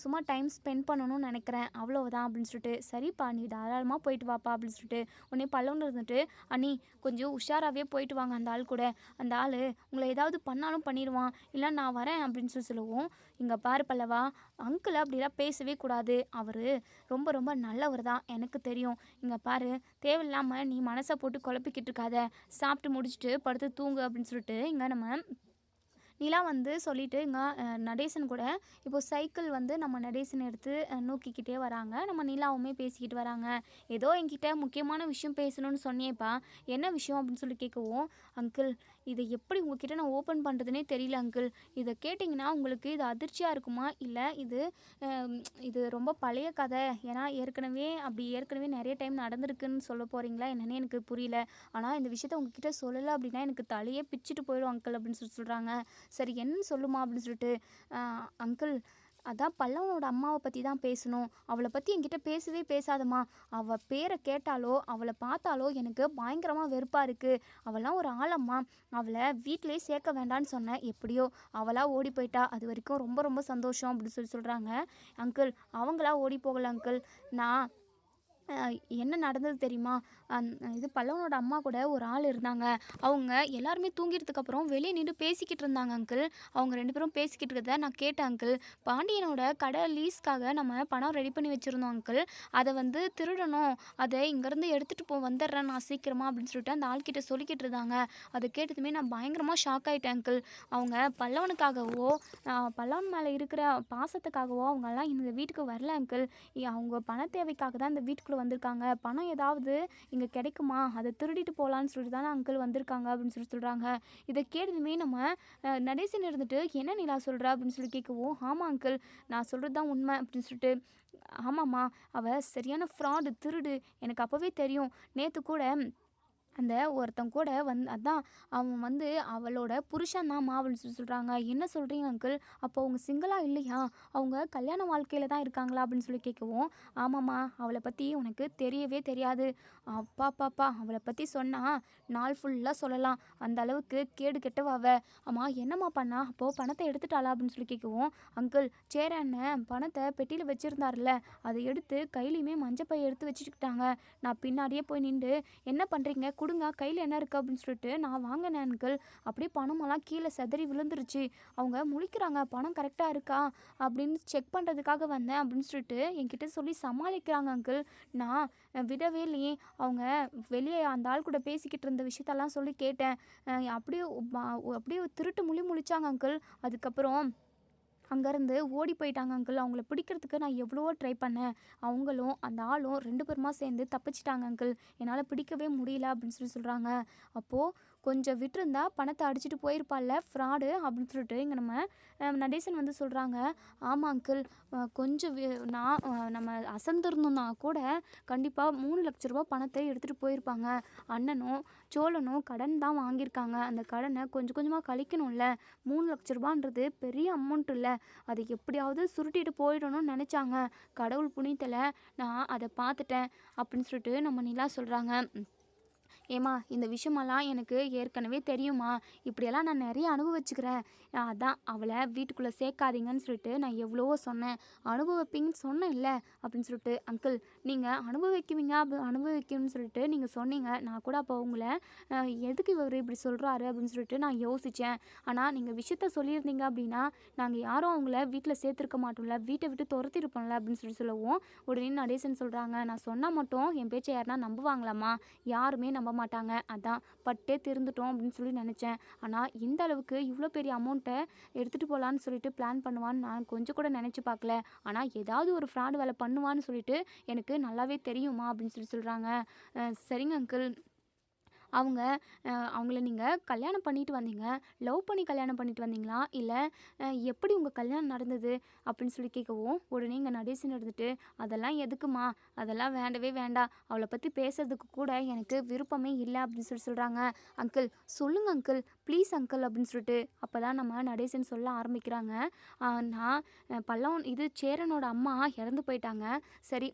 சும்மா டைம் ஸ்பெண்ட் பண்ணணும்னு நினைக்கிறேன், அவ்வளோதான் அப்படின்னு சொல்லிட்டு, சரிப்பா நீ தாராளமாக போயிட்டு வாப்பா அப்படின்னு சொல்லிட்டு, உடனே பல்லவன் இருந்துட்டு, அண்ணி கொஞ்சம் உஷாராகவே போயிட்டு வாங்க அந்த ஆள் கூட, அந்த ஆள் உங்களை ஏதாவது பண்ணாலும் பண்ணிடுவான், இல்லை நான் வரேன் அப்படின்னு சொல்லி சொல்லுவோம். இங்கே பாரு பல்லவா, அங்கிள் அப்படிலாம் பேசவே கூடாது, அவர் ரொம்ப ரொம்ப நல்லவர் தான் எனக்கு தெரியும், இங்கே பாரு தேவையில்லாமல் நீ மனசை போட்டு குழப்பிக்கிட்டு இருக்காத, சாப்பிட்டு முடிச்சுட்டு படுத்து தூங்கு அப்படின்னு சொல்லிட்டு இங்கே நம்ம நிலா வந்து சொல்லிவிட்டு இங்கே நடேசன் கூட இப்போது சைக்கிள் வந்து நம்ம நடேசன் எடுத்து நோக்கிக்கிட்டே வராங்க. நம்ம நிலாவுமே பேசிக்கிட்டு வராங்க. ஏதோ என்கிட்ட முக்கியமான விஷயம் பேசணும்னு சொன்னியேப்பா, என்ன விஷயம் அப்படின்னு சொல்லி கேட்கவும், அங்கிள் இதை எப்படி உங்ககிட்ட நான் ஓப்பன் பண்ணுறதுனே தெரியல அங்கிள், இதை கேட்டிங்கன்னா உங்களுக்கு இது அதிர்ச்சியாக இருக்குமா, இல்லை இது ரொம்ப பழைய கதை, ஏன்னா ஏற்கனவே நிறைய டைம் நடந்திருக்குன்னு சொல்ல போகிறீங்களா என்னன்னே எனக்கு புரியல, ஆனால் இந்த விஷயத்த உங்ககிட்ட சொல்லலை அப்படின்னா எனக்கு தலையே பிச்சுட்டு போயிடும் அங்கிள் அப்படின்னு சொல்கிறாங்க. சரி என்னன்னு சொல்லுமா அப்படின்னு சொல்லிட்டு, அங்கிள் அதான் பல்லவனோட அம்மாவை பற்றி தான் பேசணும், அவளை பற்றி என்கிட்ட பேசவே பேசாதம்மா, அவள் பேரை கேட்டாலோ அவளை பார்த்தாலோ எனக்கு பயங்கரமாக வெறுப்பாக இருக்குது, அவளாம் ஒரு ஆளம்மா, அவளை வீட்டிலே சேர்க்க வேண்டான்னு சொன்னேன், எப்படியோ அவளாக ஓடி போயிட்டா, அது வரைக்கும் ரொம்ப ரொம்ப சந்தோஷம் அப்படின்னு சொல்கிறாங்க. அங்கிள் அவங்களா ஓடி போகலை அங்கிள், நான் என்ன நடந்தது தெரியுமா, இது பல்லவனோட அம்மா கூட ஒரு ஆள் இருந்தாங்க, அவங்க எல்லாருமே தூங்கிட்டதுக்கப்புறம் வெளியே நின்று பேசிக்கிட்டு இருந்தாங்க அங்கிள், அவங்க 2 பேரும் பேசிக்கிட்டு இருக்கிறத நான் கேட்டேன் அங்கிள், பாண்டியனோட கடை லீஸ்க்காக நம்ம பணம் ரெடி பண்ணி வச்சுருந்தோம் அங்கிள், அதை வந்து திருடணும், அதை இங்கேருந்து எடுத்துகிட்டு வந்துடுறேன் நான் சீக்கிரமாக அப்படின்னு சொல்லிட்டு அந்த ஆள்கிட்ட சொல்லிக்கிட்டு இருந்தாங்க, அதை கேட்டதுமே நான் பயங்கரமாக ஷாக் ஆகிட்டேன் அங்கிள், அவங்க பல்லவனுக்காகவோ பல்லவன் மேலே இருக்கிற பாசத்துக்காகவோ அவங்கெல்லாம் இந்த வீட்டுக்கு வரல அங்கிள், அவங்க பண தேவைக்காக தான் இந்த வீட்டுக்குள்ளே வந்திருக்காங்க, பணம் ஏதாவது இங்கே கிடைக்குமா, அதை திருடிட்டு போகலான்னு சொல்லிட்டு தானே அங்கிள் வந்திருக்காங்க அப்படின்னு சொல்கிறாங்க. இதை கேட்டதுமே நம்ம நடேசன் இருந்துட்டு, என்ன நிலா சொல்கிற அப்படின்னு சொல்லி கேட்கவும், ஆமாம் அங்கிள் நான் சொல்கிறது தான் உண்மை அப்படின்னு சொல்லிட்டு, ஆமாம்மா அவள் சரியான ஃப்ராடு திருடு, எனக்கு அப்போவே தெரியும், நேற்று கூட அந்த ஒருத்தன் கூட அதான் அவன் வந்து அவளோட புருஷன் தான் அப்படின்னு சொல்கிறாங்க. என்ன சொல்கிறீங்க அங்கிள், அப்போ அவங்க சிங்கிளாக இல்லையா, அவங்க கல்யாண வாழ்க்கையில் தான் இருக்காங்களா அப்படின்னு சொல்லி கேட்கவும், ஆமாம்மா அவளை பற்றி உனக்கு தெரியவே தெரியாது, அப்பாப்பாப்பா அவளை பற்றி சொன்னால் நாள் ஃபுல்லாக சொல்லலாம், அந்த அளவுக்கு கேடு கெட்டவ அவ, ஆமாம் என்னம்மா பண்ணா, அப்போது பணத்தை எடுத்துட்டாளா அப்படின்னு சொல்லி கேட்கவும், அங்கிள் சேர அண்ணன் பணத்தை பெட்டியில் வச்சுருந்தார்ல, அதை எடுத்து கையிலையுமே மஞ்சப்பை எடுத்து வச்சுக்கிட்டாங்க, நான் பின்னாடியே போய் நின்று என்ன பண்ணுறீங்க கொடுங்க கையில் என்ன இருக்குது அப்படின்னு சொல்லிட்டு நான் வாங்கினேன் அங்கிள், அப்படியே பணமெல்லாம் கீழே செதறி விழுந்துருச்சு, அவங்க முழிக்கிறாங்க பணம் கரெக்டாக இருக்கா அப்படின்னு செக் பண்ணுறதுக்காக வந்தேன் அப்படின்னு சொல்லிட்டு என்கிட்ட சொல்லி சமாளிக்கிறாங்க அங்கிள், நான் விடவே இல்லையே, அவங்க வெளியே அந்த ஆள் கூட பேசிக்கிட்டு இருந்த விஷயத்தெல்லாம் சொல்லி கேட்டேன், அப்படியே திருட்டு முழிச்சாங்க அங்கிள், அதுக்கப்புறம் அங்கேருந்து ஓடி போயிட்டாங்க அங்கிள், அவங்கள பிடிக்கிறதுக்கு நான் எவ்வளவோ ட்ரை பண்ணேன், அவங்களும் அந்த ஆளும் 2 பேருமா சேர்ந்து தப்பிச்சிட்டாங்க அங்கிள், என்னால் பிடிக்கவே முடியல அப்படின்னு சொல்கிறாங்க. அப்போது கொஞ்சம் விட்டுருந்தா பணத்தை அடிச்சுட்டு போயிருப்பாள்ல ஃப்ராடு அப்படின்னு சொல்லிட்டு இங்கே நம்ம நடேசன் வந்து சொல்கிறாங்க. ஆமாம் அங்கிள், கொஞ்சம் நான் நம்ம அசந்திருந்தோம்னா கூட கண்டிப்பாக 3 லட்ச ரூபா பணத்தை எடுத்துகிட்டு போயிருப்பாங்க. அண்ணனும் சோழனும் கடன் தான் வாங்கியிருக்காங்க. அந்த கடனை கொஞ்சம் கொஞ்சமாக கழிக்கணும்ல. 3 லட்ச ரூபான்றது பெரிய அமௌண்ட் இல்லை. அதை எப்படியாவது சுருட்டிட்டு போயிடணும்னு நினச்சாங்க. கடவுள் புண்ணியத்தில் நான் அதை பார்த்துட்டேன் அப்படின்னு சொல்லிட்டு நம்ம நிலா சொல்கிறாங்க. ஏம்மா, இந்த விஷயமெல்லாம் எனக்கு ஏற்கனவே தெரியுமா, இப்படியெல்லாம் நான் நிறைய அனுபவிச்சுக்கிறேன். அதான் அவளை வீட்டுக்குள்ளே சேர்க்காதீங்கன்னு சொல்லிட்டு நான் எவ்வளவோ சொன்னேன். அனுபவிப்பீங்கன்னு சொன்னேன் இல்லை அப்படின்னு சொல்லிட்டு. அங்கிள், நீங்கள் அனுபவிக்குவீங்க அனுபவிக்கணும்னு சொல்லிட்டு நீங்கள் சொன்னீங்க. நான் கூட அப்போ உங்களை எதுக்கு இவர் இப்படி சொல்கிறாரு அப்படின்னு சொல்லிட்டு நான் யோசித்தேன். ஆனால் நீங்கள் விஷயத்த சொல்லியிருந்தீங்க அப்படின்னா நாங்கள் யாரும் அவங்கள வீட்டில் சேர்த்துருக்க மாட்டோம்ல, வீட்டை விட்டு துரத்திருப்போம்ல அப்படின்னு சொல்லவும் உடனே நடேசன் சொல்கிறாங்க. நான் சொன்னால் மட்டும் என் பேச்சை யாருன்னா நம்புவாங்களாம்மா? யாருமே நம்ப மாட்டாங்க. அதான் பட்டே திருந்துட்டோம் அப்படின்னு சொல்லி நினச்சேன். ஆனால் இந்த அளவுக்கு இவ்வளோ பெரிய அமௌண்ட்டை எடுத்துகிட்டு போகலான்னு சொல்லிட்டு பிளான் பண்ணுவான்னு நான் கொஞ்சம் கூட நினச்சி பார்க்கல. ஆனால் ஏதாவது ஒரு ஃப்ராட் வேலை பண்ணுவான்னு சொல்லிட்டு எனக்கு நல்லாவே தெரியுமா அப்படின்னு சொல்கிறாங்க. சரிங்க அங்கிள், அவங்கள நீங்கள் கல்யாணம் பண்ணிட்டு வந்தீங்க, லவ் பண்ணி கல்யாணம் பண்ணிட்டு வந்தீங்களா, இல்லை எப்படி உங்கள் கல்யாணம் நடந்தது அப்படின்னு சொல்லி கேட்கவும் உடனே இங்கே நடேசன் எடுத்துட்டு, அதெல்லாம் எதுக்குமா, அதெல்லாம் வேண்டவே வேண்டாம், அவளை பற்றி பேசுறதுக்கு கூட எனக்கு விருப்பமே இல்லை அப்படின்னு சொல்கிறாங்க. அங்கிள் சொல்லுங்க அங்கிள், ப்ளீஸ் அங்கிள் அப்படின்னு சொல்லிட்டு அப்போ தான் நம்ம நடேசன் சொல்ல ஆரம்பிக்கிறாங்க. நான் பல்லவன் இது சேரனோட அம்மா இறந்து போயிட்டாங்க. சரி,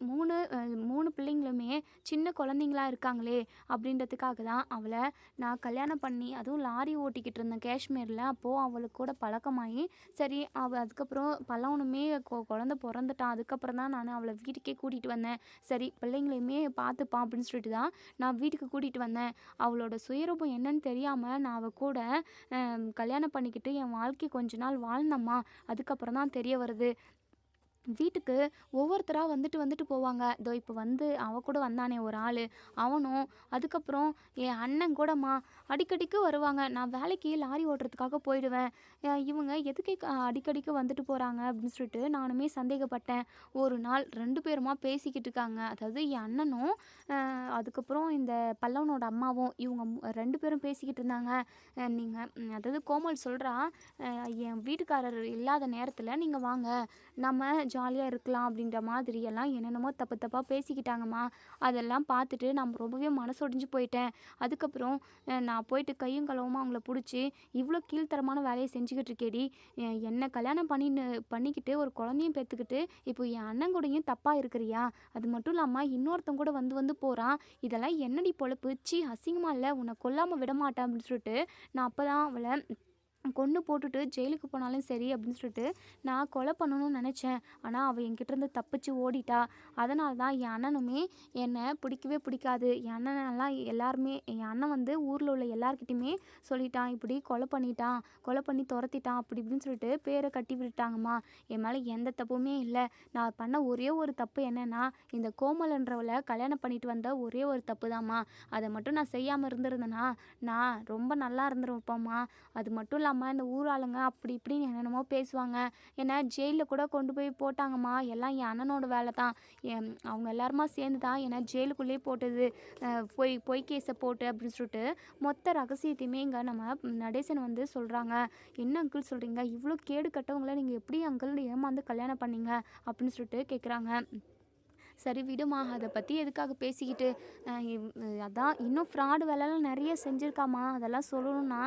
மூணு பிள்ளைங்களுமே சின்ன குழந்தைங்களா இருக்காங்களே அப்படின்றதுக்காக தான் அவளை நான் கல்யாணம் பண்ணி, அதுவும் லாரி ஓட்டிக்கிட்டு இருந்தேன் காஷ்மீரில். அப்போது அவளுக்கு கூட பழக்கமாகி, சரி அதுக்கப்புறம் பல்லவனுமே குழந்த பிறந்துட்டான். அதுக்கப்புறம் தான் நான் அவளை வீட்டுக்கே கூட்டிகிட்டு வந்தேன். சரி, பிள்ளைங்களையுமே பார்த்துப்பான் அப்படின்னு சொல்லிட்டு தான் நான் வீட்டுக்கு கூட்டிகிட்டு வந்தேன். அவளோட சுயரூபம் என்னன்னு தெரியாமல் நான் அவள் கூட கல்யாணம் பண்ணிக்கிட்டு என் வாழ்க்கை கொஞ்ச நாள் வாழ்ந்தம்மா. அதுக்கப்புறம் தான் தெரிய வருது. வீட்டுக்கு ஒவ்வொருத்தராக வந்துட்டு போவாங்க. இதோ இப்போ அவ கூட வந்தானே ஒரு ஆள், அவனும், அதுக்கப்புறம் என் அண்ணன் கூடம்மா அடிக்கடிக்கு வருவாங்க. நான் வேலைக்கு லாரி ஓட்டுறதுக்காக போயிடுவேன். இவங்க எதுக்கு அடிக்கடிக்கு வந்துட்டு போகிறாங்க அப்படின்னு சொல்லிட்டு நானுமே சந்தேகப்பட்டேன். ஒரு நாள் 2 பேருமா பேசிக்கிட்டு இருக்காங்க. அதாவது என் அண்ணனும் அதுக்கப்புறம் இந்த பல்லவனோட அம்மாவும், இவங்க 2 பேரும் பேசிக்கிட்டு இருந்தாங்க. நீங்கள் அதாவது கோமல் சொல்கிறா, என் வீட்டுக்காரர் இல்லாத நேரத்தில் நீங்கள் வாங்க, நம்ம ஜாலியாக இருக்கலாம் அப்படின்ற மாதிரி எல்லாம் என்னென்னமோ தப்பாக பேசிக்கிட்டாங்கம்மா. அதெல்லாம் பார்த்துட்டு நான் ரொம்பவே மனசொடிஞ்சு போயிட்டேன். அதுக்கப்புறம் நான் போயிட்டு கையும் களவுமா அவங்கள பிடிச்சி, இவ்வளோ கீழ்த்தரமான வேலையை செஞ்சுக்கிட்டு இருக்கேடி, என்னை கல்யாணம் பண்ணிக்கிட்டு ஒரு குழந்தையும் பெற்றுக்கிட்டு இப்போ என் அண்ணன் கூடயும் தப்பாக இருக்கிறியா? அது மட்டும் இல்லாமல் இன்னொருத்தன் கூட வந்து போகிறான். இதெல்லாம் என்னடி பொழப்பு? சி, அசிங்கமாக இல்லை? உன்னை கொல்லாமல் விட மாட்டேன் அப்படின்னு சொல்லிட்டு நான் அப்போ தான் அவளை கொன்று போட்டுட்டு ஜெயிலுக்கு போனாலும் சரி அப்படின்னு சொல்லிட்டு நான் கொலை பண்ணணும்னு நினச்சேன். ஆனால் அவள் என்கிட்டேருந்து தப்பிச்சு ஓடிட்டா. அதனால தான் என் அண்ணனுமே என்னை பிடிக்கவே பிடிக்காது. என் அண்ணனெல்லாம் எல்லாருமே, என் அண்ணன் ஊரில் உள்ள எல்லார்கிட்டையுமே சொல்லிட்டான், இப்படி கொலை பண்ணி துரத்திட்டான் அப்படி இப்படின்னு சொல்லிட்டு பேரை கட்டி விட்டுட்டாங்கம்மா. என் மேலே எந்த தப்புமே இல்லை. நான் பண்ண ஒரே ஒரு தப்பு என்னென்னா, இந்த கோமலன்றவளை கல்யாணம் பண்ணிட்டு வந்த ஒரே ஒரு தப்பு தாம்மா. அதை மட்டும் நான் செய்யாமல் இருந்திருந்தேன்னா நான் ரொம்ப நல்லா இருந்துருப்பேம்மா. அது மட்டும் இல்லாமல் இந்த ஊராளுங்க அப்படி இப்படின்னு என்னென்னமோ பேசுவாங்க. ஏன்னா ஜெயிலில் கூட கொண்டு போய் போட்டாங்கம்மா. எல்லாம் என் அண்ணனோட வேலை தான். அவங்க எல்லாருமா சேர்ந்து தான் என்னை ஜெயிலுக்குள்ளேயே போட்டது. பொய் கேஸை போட்டு அப்படின்னு சொல்லிட்டு மொத்த ரகசியத்தையுமே இங்கே நம்ம நடேசன் சொல்கிறாங்க. என்ன அங்கிள் சொல்கிறீங்க? இவ்வளோ கேடு கட்டவங்களை நீங்கள் எப்படி அங்கிள் ஏமாந்து கல்யாணம் பண்ணீங்க அப்படின்னு சொல்லிட்டு கேட்குறாங்க. சரி விடுமா, அதை பற்றி எதுக்காக பேசிக்கிட்டு, அதான் இன்னும் ஃப்ராடு வேலைலாம் நிறைய செஞ்சுருக்காமா, அதெல்லாம் சொல்லணும்னா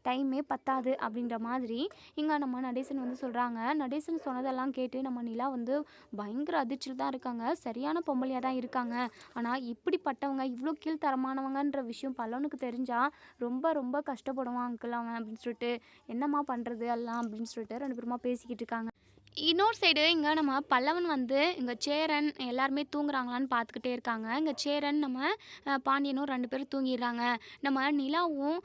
டைமே பத்தாது அப்படின்ற மாதிரி இங்கே நம்ம நடேசன் சொல்கிறாங்க. நடேசன் சொன்னதெல்லாம் கேட்டு நம்ம நிலா பயங்கர அதிர்ச்சியில் தான் இருக்காங்க. சரியான பொம்பளையாக தான் இருக்காங்க. ஆனால் இப்படிப்பட்டவங்க இவ்வளோ கீழ்த்தரமானவங்கன்ற விஷயம் பல்லவனுக்கு தெரிஞ்சால் ரொம்ப ரொம்ப கஷ்டப்படுவான் அங்கிள் அவன் அப்படின்னு சொல்லிட்டு, என்னம்மா பண்ணுறது எல்லாம் அப்படின்னு சொல்லிட்டு 2 பேருமா பேசிக்கிட்டு இருக்காங்க. இன்னொரு சைடு இங்கே நம்ம பல்லவன் இங்கே சேரன் எல்லாருமே தூங்குறாங்களான்னு பார்த்துக்கிட்டே இருக்காங்க. இங்கே சேரன் நம்ம பாண்டியனும் 2 பேரும் தூங்கிடுறாங்க. நம்ம நிலாவும்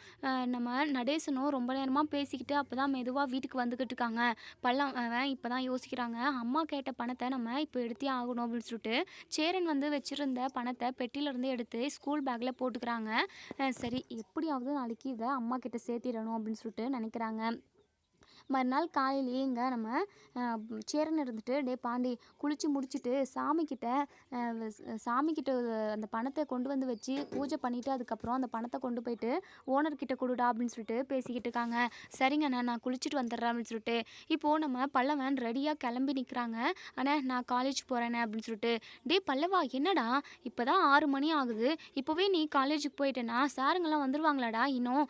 நம்ம நடேசனும் ரொம்ப நேரமாக பேசிக்கிட்டு அப்போ தான் மெதுவாக வீட்டுக்கு வந்துக்கிட்டு இருக்காங்க. பல்லவன் இப்போ தான் யோசிக்கிறாங்க, அம்மா கேட்ட பணத்தை நம்ம இப்போ எடுத்தே ஆகணும் அப்படின்னு சொல்லிட்டு சேரன் வச்சுருந்த பணத்தை பெட்டியிலேருந்து எடுத்து ஸ்கூல் பேக்கில் போட்டுக்கிறாங்க. சரி, எப்படியாவது நாளைக்கு இதை அம்மா கிட்ட சேர்த்திடணும் அப்படின்னு சொல்லிட்டு நினைக்கிறாங்க. மறுநாள் காலையிலேயே இங்கே நம்ம சேரன் இருந்துட்டு டே பாண்டி குளித்து முடிச்சுட்டு சாமிக்கிட்ட அந்த பணத்தை கொண்டு வந்து வச்சு பூஜை பண்ணிவிட்டு அதுக்கப்புறம் அந்த பணத்தை கொண்டு போயிட்டு ஓனர்கிட்ட கொடுடா அப்படின்னு சொல்லிட்டு பேசிக்கிட்டு இருக்காங்க. சரிங்கண்ணா நான் குளிச்சுட்டு வந்துடுறேன் அப்படின்னு சொல்லிட்டு இப்போது நம்ம பல்லவன் ரெடியாக கிளம்பி நிற்கிறாங்க. ஆனால் நான் காலேஜ் போகிறேனே அப்படின்னு சொல்லிட்டு டே பல்லவா என்னடா இப்போ தான் 6 மணி ஆகுது, இப்போவே நீ காலேஜுக்கு போயிட்டேன்னா சாருங்கெல்லாம் வந்துடுவாங்களாடா, இன்னும்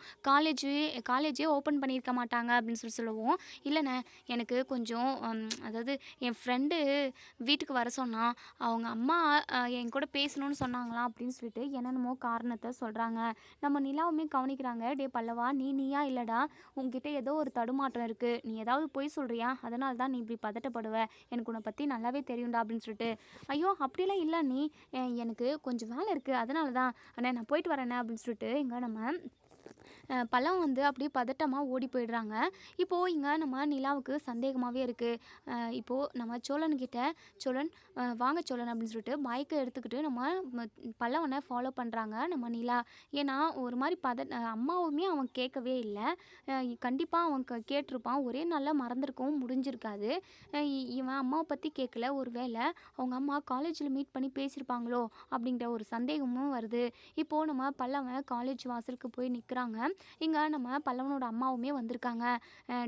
காலேஜே ஓப்பன் பண்ணியிருக்க மாட்டாங்க அப்படின்னு சொல்லுவோம். இல்லைண்ணே எனக்கு கொஞ்சம் அதாவது என் ஃப்ரெண்டு வீட்டுக்கு வர சொன்னால் அவங்க அம்மா என் கூட பேசணும்னு சொன்னாங்களாம் அப்படின்னு சொல்லிட்டு என்னென்னமோ காரணத்தை சொல்கிறாங்க. நம்ம நிலாவுமே கவனிக்கிறாங்க. டே பல்லவா நீயா இல்லைடா, உங்ககிட்ட ஏதோ ஒரு தடுமாற்றம் இருக்குது, நீ ஏதாவது பொய் சொல்கிறியா, அதனால தான் நீ இப்படி பதட்டப்படுவ, எனக்கு உன்னை பற்றி நல்லாவே தெரியும்டா அப்படின்னு சொல்லிட்டு ஐயோ அப்படிலாம் இல்லை நீ, எனக்கு கொஞ்சம் வேலை இருக்குது அதனால தான் அண்ணே நான் போயிட்டு வரேண்ணே அப்படின்னு சொல்லிட்டு இங்கே நம்ம பழம் வந்து அப்படியே பதட்டமாக ஓடி போயிடுறாங்க. இப்போது இங்கே நம்ம நிலாவுக்கு சந்தேகமாகவே இருக்குது. இப்போது நம்ம சோழன்கிட்ட சோழன் வாங்க சோழன் அப்படின்னு சொல்லிட்டு பைக்கை எடுத்துக்கிட்டு நம்ம பல்லவனை ஃபாலோ பண்ணுறாங்க நம்ம நிலா. ஏன்னா ஒரு மாதிரி அம்மாவுமே அவன் கேட்கவே இல்லை. கண்டிப்பாக அவன் கேட்டிருப்பான், ஒரே நாளில் மறந்துருக்கவும் முடிஞ்சிருக்காது. இவன் அம்மாவை பற்றி கேட்கல, ஒரு வேளை அவங்க அம்மா காலேஜில் மீட் பண்ணி பேசியிருப்பாங்களோ அப்படிங்கிற ஒரு சந்தேகமும் வருது. இப்போது நம்ம பல்லவன் காலேஜ் வாசலுக்கு போய் நிற்கிறாங்க. இங்கே நம்ம பல்லவனோட அம்மாவுமே வந்திருக்காங்க.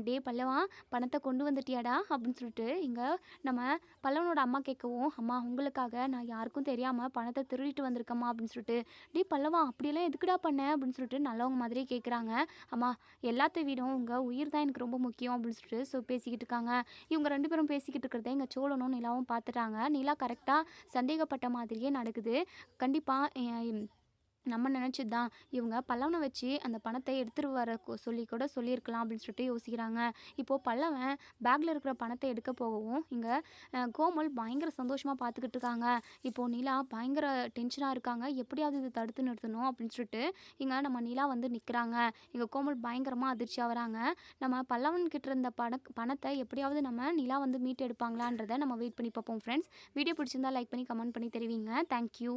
டே பல்லவா பணத்தை கொண்டு வந்துட்டியாடா அப்படின்னு சொல்லிட்டு இங்கே நம்ம பல்லவனோட அம்மா கேட்கவும், அம்மா உங்களுக்காக நான் யாருக்கும் தெரியாமல் பணத்தை திருடிட்டு வந்திருக்கம்மா அப்படின்னு சொல்லிட்டு டே பல்லவா அப்படியெல்லாம் எதுக்குடா பண்ண அப்படின்னு சொல்லிட்டு நல்லவங்க மாதிரி கேட்குறாங்க. அம்மா எல்லாத்த விடும் உங்கள் உயிர் தான் எனக்கு ரொம்ப முக்கியம் அப்படின்னு சொல்லிட்டு பேசிக்கிட்டு இருக்காங்க. இவங்க 2 பேரும் பேசிக்கிட்டு இருக்கிறத இங்கே சோழனும் நிலாவும் பார்த்துட்டாங்க. நிலா கரெக்டாக சந்தேகப்பட்ட மாதிரியே நடக்குது. கண்டிப்பாக நம்ம நினச்சது தான், இவங்க பல்லவனை வச்சு அந்த பணத்தை எடுத்துகிட்டு வர சொல்லியிருக்கலாம் அப்படின்னு சொல்லிட்டு யோசிக்கிறாங்க. இப்போது பல்லவன் பேக்கில் இருக்கிற பணத்தை எடுக்க போகவும் இங்கே கோமல் பயங்கர சந்தோஷமாக பார்த்துக்கிட்டு இருக்காங்க. இப்போது நிலா பயங்கர டென்ஷனாக இருக்காங்க, எப்படியாவது இது தடுத்து நிறுத்தணும் அப்படின்னு சொல்லிட்டு இங்கே நம்ம நிலா வந்து நிற்கிறாங்க. இங்கே கோமல் பயங்கரமாக அதிர்ச்சியாக வராங்க. நம்ம பல்லவன்கிட்ட இருந்த பணத்தை எப்படியாவது நம்ம நிலா வந்து மீட்டு எடுப்பாங்களான்றதை நம்ம வெயிட் பண்ணி பார்ப்போம் ஃப்ரெண்ட்ஸ். வீடியோ பிடிச்சிருந்தா லைக் பண்ணி கமெண்ட் பண்ணி தெரிவிங்க. தேங்க்யூ.